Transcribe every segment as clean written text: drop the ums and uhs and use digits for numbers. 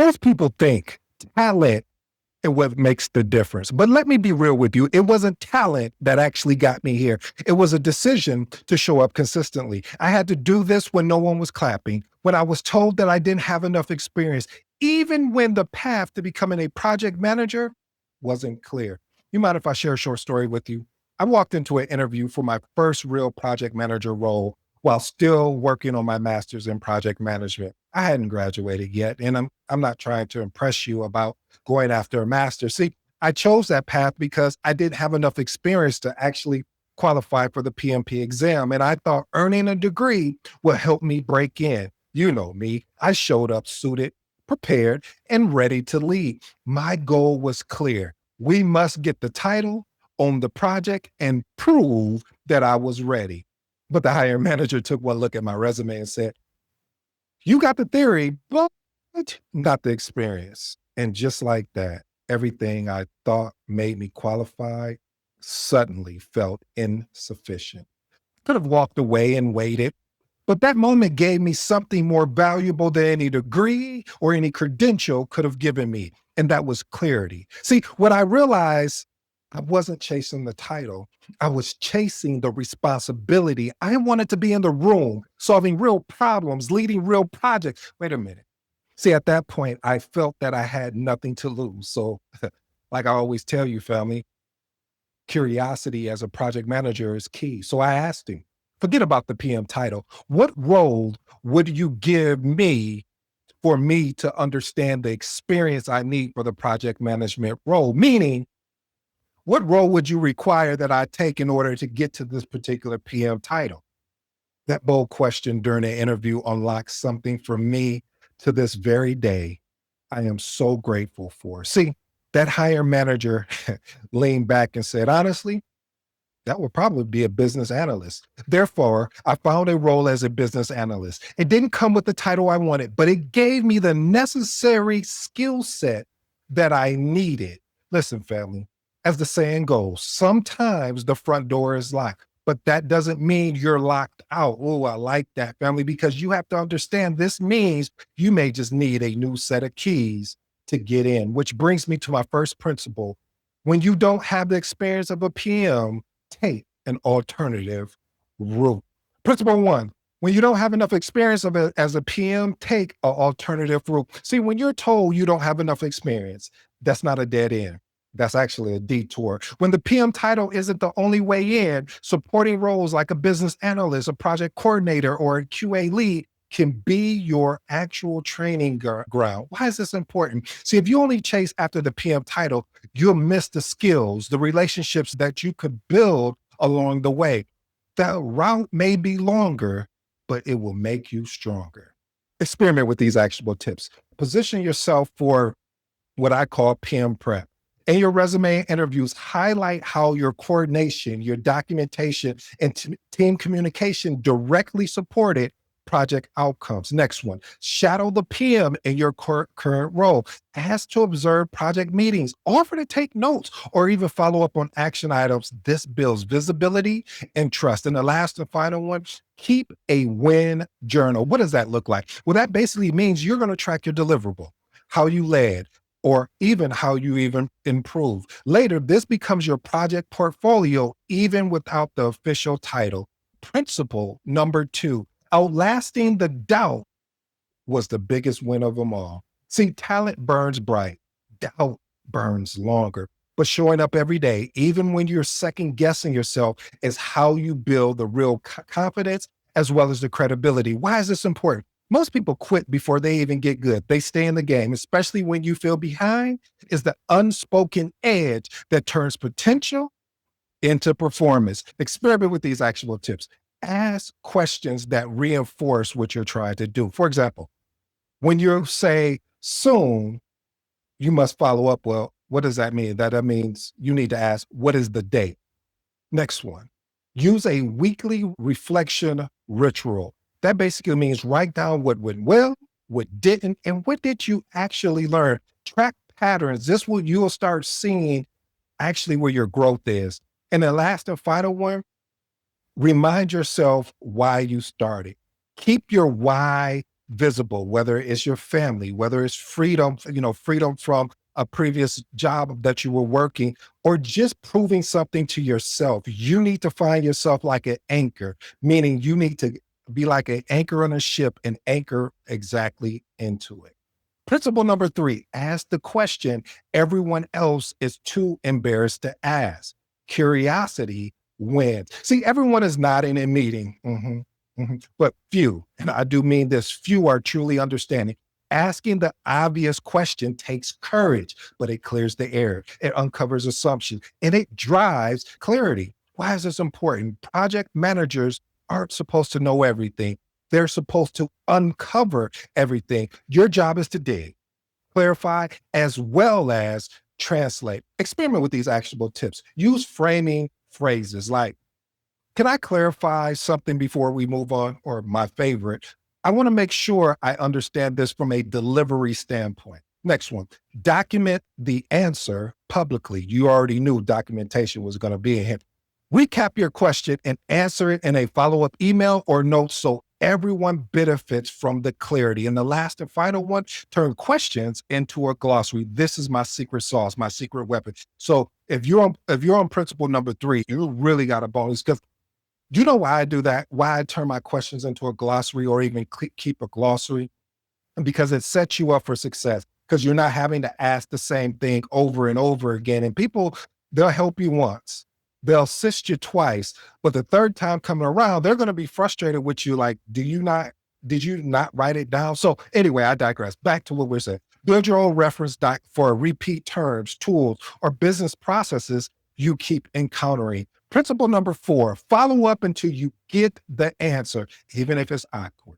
Most people think talent is what makes the difference. But let me be real with you. It wasn't talent that actually got me here. It was a decision to show up consistently. I had to do this when no one was clapping, when I was told that I didn't have enough experience, even when the path to becoming a project manager wasn't clear. You mind if I share a short story with you? I walked into an interview for my first real project manager role while still working on my master's in project management. I hadn't graduated yet, and I'm not trying to impress you about going after a master's. See, I chose that path because I didn't have enough experience to actually qualify for the PMP exam. And I thought earning a degree would help me break in. You know me, I showed up suited, prepared, and ready to lead. My goal was clear. We must get the title on the project and prove that I was ready. But the hiring manager took one look at my resume and said, "You got the theory, but not the experience." And just like that, everything I thought made me qualified suddenly felt insufficient. Could have walked away and waited, but that moment gave me something more valuable than any degree or any credential could have given me. And that was clarity. See, what I realized, I wasn't chasing the title. I was chasing the responsibility. I wanted to be in the room, solving real problems, leading real projects. Wait a minute. See, at that point, I felt that I had nothing to lose. So, like I always tell you, family, curiosity as a project manager is key. So I asked him, forget about the PM title. What role would you give me for me to understand the experience I need for the project management role? Meaning, what role would you require that I take in order to get to this particular PM title? That bold question during the interview unlocked something for me to this very day. I am so grateful for. See, that hire manager leaned back and said, honestly, that would probably be a business analyst. Therefore, I found a role as a business analyst. It didn't come with the title I wanted, but it gave me the necessary skill set that I needed. Listen, family, as the saying goes, sometimes the front door is locked, but that doesn't mean you're locked out. Oh, I like that, family, because you have to understand this means you may just need a new set of keys to get in, which brings me to my first principle. When you don't have the experience of a PM, take an alternative route. Principle one, when you don't have enough experience of it as a PM, take an alternative route. See, when you're told you don't have enough experience, that's not a dead end. That's actually a detour. When the PM title isn't the only way in, supporting roles like a business analyst, a project coordinator, or a QA lead can be your actual training ground. Why is this important? See, if you only chase after the PM title, you'll miss the skills, the relationships that you could build along the way. That route may be longer, but it will make you stronger. Experiment with these actionable tips. Position yourself for what I call PM prep. In your resume interviews, highlight how your coordination, your documentation, and team communication directly supported project outcomes. Next one, shadow the PM in your current role. Ask to observe project meetings, offer to take notes, or even follow up on action items. This builds visibility and trust. And the last and final one, keep a win journal. What does that look like? Well, that basically means you're going to track your deliverable, how you led, or even how you even improve. Later, this becomes your project portfolio, even without the official title. Principle number two, outlasting the doubt was the biggest win of them all. See, talent burns bright, doubt burns longer. But showing up every day, even when you're second guessing yourself, is how you build the real confidence as well as the credibility. Why is this important? Most people quit before they even get good. They stay in the game, especially when you feel behind, is the unspoken edge that turns potential into performance. Experiment with these actionable tips. Ask questions that reinforce what you're trying to do. For example, when you say soon, you must follow up. Well, what does that mean? That means you need to ask, what is the date? Next one, use a weekly reflection ritual. That basically means write down what went well, what didn't, and what did you actually learn. Track patterns. This will you'll start seeing actually where your growth is. And the last and final one, remind yourself why you started. Keep your why visible, whether it's your family, whether it's freedom, freedom from a previous job that you were working, or just proving something to yourself. You need to find yourself like an anchor, meaning you need to be like an anchor on a ship and anchor exactly into it. Principle number three, ask the question everyone else is too embarrassed to ask. Curiosity wins. See, everyone is nodding and meeting, but few, and I do mean this, few are truly understanding. Asking the obvious question takes courage, but it clears the air. It uncovers assumptions and it drives clarity. Why is this important? Project managers aren't supposed to know everything. They're supposed to uncover everything. Your job is to dig, clarify, as well as translate. Experiment with these actionable tips. Use framing phrases like, can I clarify something before we move on? Or my favorite, I want to make sure I understand this from a delivery standpoint. Next one, document the answer publicly. You already knew documentation was going to be in here. Recap your question and answer it in a follow-up email or note so everyone benefits from the clarity. And the last and final one, turn questions into a glossary. This is my secret sauce, my secret weapon. So if you're on principle number three, you really got a bonus because you know why I do that? Why I turn my questions into a glossary or even keep a glossary? Because it sets you up for success because you're not having to ask the same thing over and over again. And people, they'll help you once, they'll assist you twice, but the third time coming around, they're going to be frustrated with you. Like, did you not write it down? So anyway, I digress. Back to what we're saying. Build your own reference doc for repeat terms, tools, or business processes you keep encountering. Principle number four, follow up until you get the answer, even if it's awkward.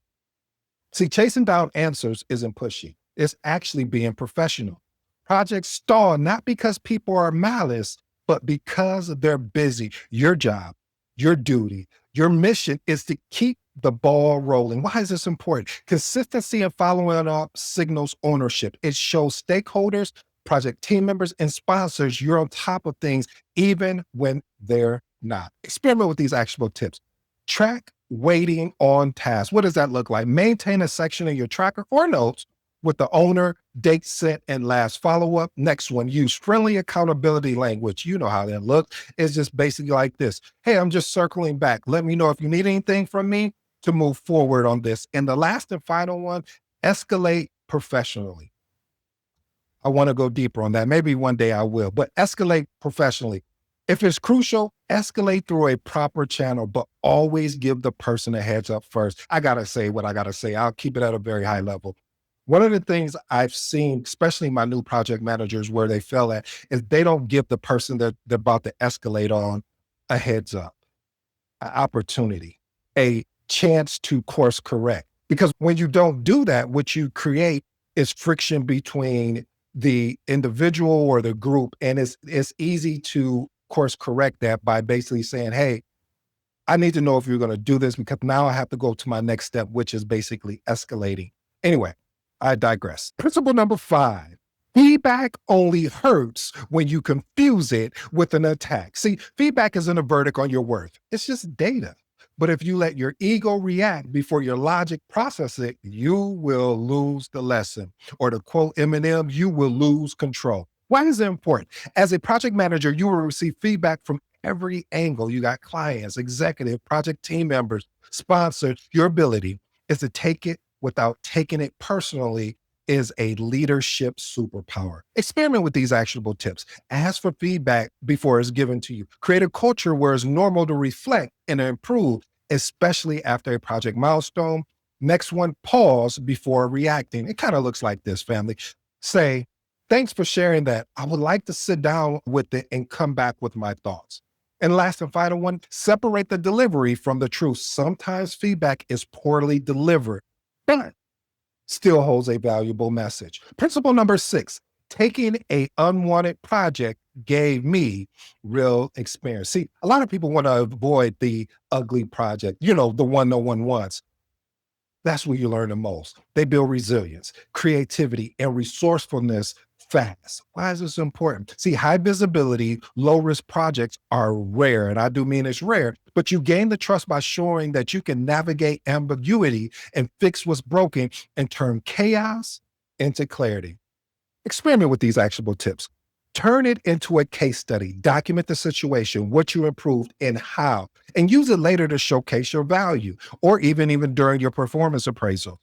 See, chasing down answers isn't pushy. It's actually being professional. Projects stall not because people are malice, but because they're busy. Your job, your duty, your mission is to keep the ball rolling. Why is this important? Consistency and following up signals ownership. It shows stakeholders, project team members, and sponsors you're on top of things, even when they're not. Experiment with these actionable tips. Track waiting on task. What does that look like? Maintain a section in your tracker or notes with the owner, date set, and last follow-up. Next one, use friendly accountability language. You know how that looks. It's just basically like this. Hey, I'm just circling back. Let me know if you need anything from me to move forward on this. And the last and final one, escalate professionally. I want to go deeper on that. Maybe one day I will, but escalate professionally. If it's crucial, escalate through a proper channel, but always give the person a heads up first. I got to say what I got to say. I'll keep it at a very high level. One of the things I've seen, especially my new project managers, where they fail at is they don't give the person that they're about to escalate on a heads up, an opportunity, a chance to course correct. Because when you don't do that, what you create is friction between the individual or the group. And it's easy to course correct that by basically saying, hey, I need to know if you're going to do this because now I have to go to my next step, which is basically escalating. Anyway, I digress. Principle number five, feedback only hurts when you confuse it with an attack. See, feedback isn't a verdict on your worth. It's just data. But if you let your ego react before your logic process it, you will lose the lesson. Or to quote Eminem, you will lose control. Why is it important? As a project manager, you will receive feedback from every angle. You got clients, executive, project team members, sponsors. Your ability is to take it without taking it personally is a leadership superpower. Experiment with these actionable tips. Ask for feedback before it's given to you. Create a culture where it's normal to reflect and improve, especially after a project milestone. Next one, pause before reacting. It kind of looks like this, family. Say, thanks for sharing that. I would like to sit down with it and come back with my thoughts. And last and final one, separate the delivery from the truth. Sometimes feedback is poorly delivered, but still holds a valuable message. Principle number six, taking a unwanted project gave me real experience. See, a lot of people want to avoid the ugly project, the one no one wants. That's where you learn the most. They build resilience, creativity, and resourcefulness fast. Why is this important? See, high visibility, low risk projects are rare. And I do mean it's rare, but you gain the trust by showing that you can navigate ambiguity and fix what's broken and turn chaos into clarity. Experiment with these actionable tips. Turn it into a case study. Document the situation, what you improved, and how, and use it later to showcase your value, or even during your performance appraisal.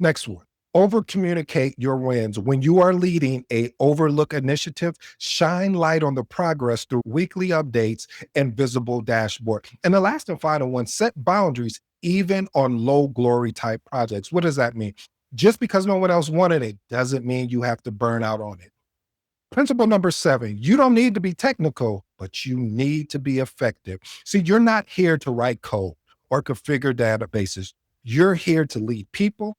Next one. Over communicate your wins. When you are leading a overlook initiative, shine light on the progress through weekly updates and visible dashboard. And the last and final one, set boundaries even on low glory type projects. What does that mean? Just because no one else wanted it doesn't mean you have to burn out on it. Principle number 7, you don't need to be technical, but you need to be effective. See, you're not here to write code or configure databases. You're here to lead people,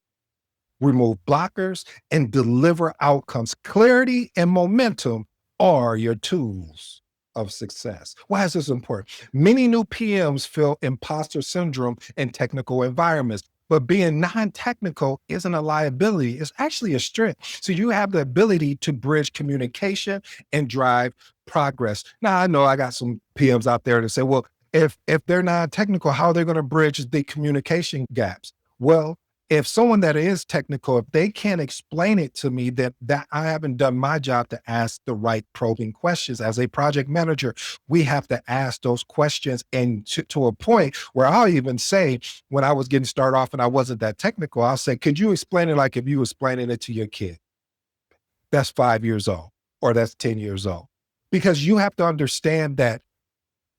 remove blockers, and deliver outcomes. Clarity and momentum are your tools of success. Why is this important? Many new PMs feel imposter syndrome in technical environments, but being non-technical isn't a liability, it's actually a strength. So you have the ability to bridge communication and drive progress. Now, I know I got some PMs out there to say, well, if they're non-technical, how are they going to bridge the communication gaps? Well, if someone that is technical, if they can't explain it to me, that I haven't done my job to ask the right probing questions. As a project manager, we have to ask those questions, and to a point where I'll even say, when I was getting started off and I wasn't that technical, I'll say, could you explain it like if you were explaining it to your kid that's 5 years old or that's 10 years old? Because you have to understand that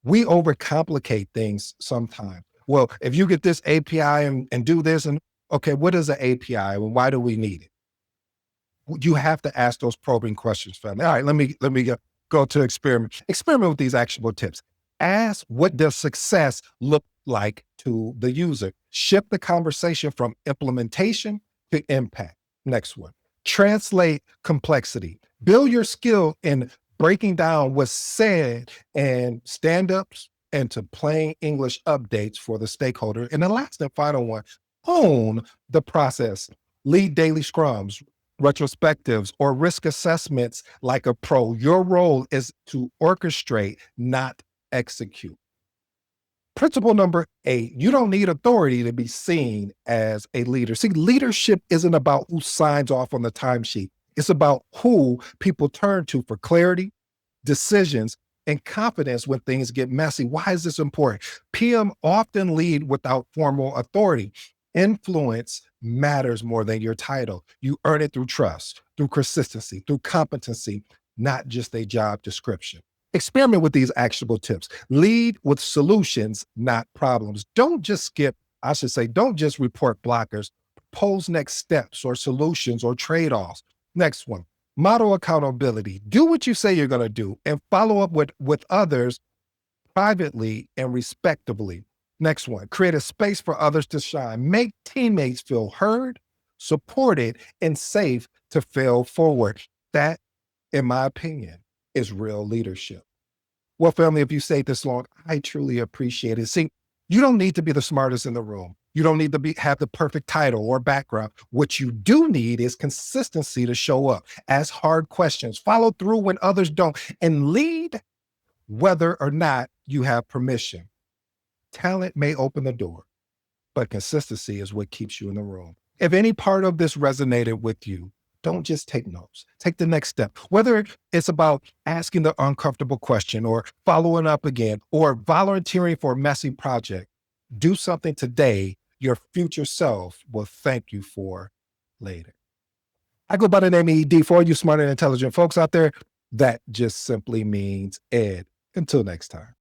we overcomplicate things sometimes. Well, if you get this API and do this, and okay, what is an API and why do we need it? You have to ask those probing questions, family. All right, let me go to experiment. Experiment with these actionable tips. Ask, what does success look like to the user? Shift the conversation from implementation to impact. Next one. Translate complexity. Build your skill in breaking down what's said and stand-ups into plain English updates for the stakeholder. And the last and final one, own the process. Lead daily scrums, retrospectives, or risk assessments like a pro. Your role is to orchestrate, not execute. Principle number 8, you don't need authority to be seen as a leader. See, leadership isn't about who signs off on the timesheet. It's about who people turn to for clarity, decisions, and confidence when things get messy. Why is this important? PM often lead without formal authority. Influence matters more than your title. You earn it through trust, through consistency, through competency, not just a job description. Experiment with these actionable tips. Lead with solutions, not problems. Don't just report blockers, propose next steps or solutions or trade-offs. Next one, model accountability. Do what you say you're going to do and follow up with others privately and respectably. Next one, create a space for others to shine. Make teammates feel heard, supported, and safe to fail forward. That, in my opinion, is real leadership. Well, family, if you stayed this long, I truly appreciate it. See, you don't need to be the smartest in the room. You don't need to have the perfect title or background. What you do need is consistency to show up, ask hard questions, follow through when others don't, and lead whether or not you have permission. Talent may open the door, but consistency is what keeps you in the room. If any part of this resonated with you, don't just take notes. Take the next step. Whether it's about asking the uncomfortable question or following up again or volunteering for a messy project, do something today your future self will thank you for later. I go by the name ED. For all you smart and intelligent folks out there, that just simply means Ed. Until next time.